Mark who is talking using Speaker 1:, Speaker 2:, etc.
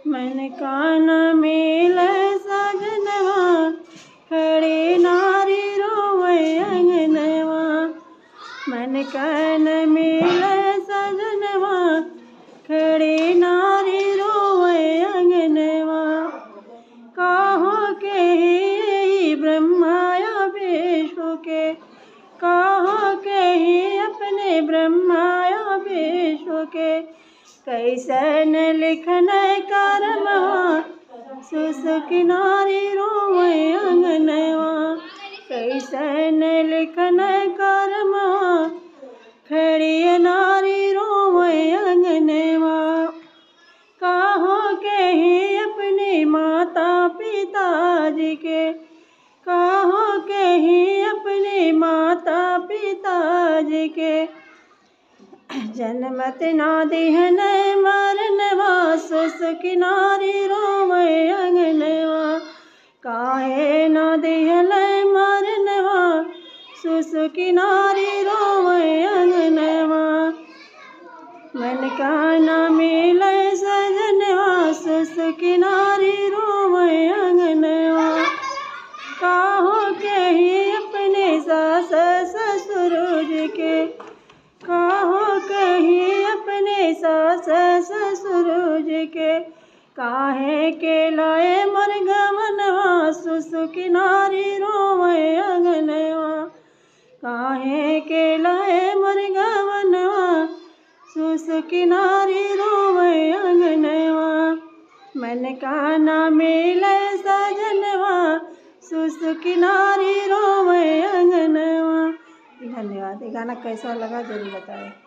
Speaker 1: मन कान मेल सजनवा, खड़े नारी रोवे अंगनवा। मन कान मेल सजनवा, खड़े नारी रोवे अंगनवा। काहो के ब्रह्माया विष्णु के, काहो के अपने ब्रह्माया विष्णु के। कैसन लिखन करमवा, सुसुकी नारी रोवे अंगनवा। कैसन लिखन करमवा, खड़ी नारी रोवे अंगनवा। काहो के अपने माता पिता जी के, काहो के अपने माता पिता जी के। जन्मत ना दिहन मरनवा, सुसुकी नारी रोवे अंगनवा। काहे ना दिहन मरनवा, सुसुकी नारी रोवे अंगनवा। मन कान मेल सजनवा, सुसुकी नारी रोवे अंगनवा। काहो के अपने सास ससुर जी के, काहो के अपने सास ससुर जी के। काहे के लाए मोर गवनवा, सुसुकी नारी रोवे अंगनवा। काहे के लाए मोर गवनवा, सुसुकी नारी रोवे अंगनवा। मन कान मेल सजनवा, सुसुकी नारी रोवे अंगनवा। धन्यवाद। ये गाना कैसा लगा जरूर बताएं।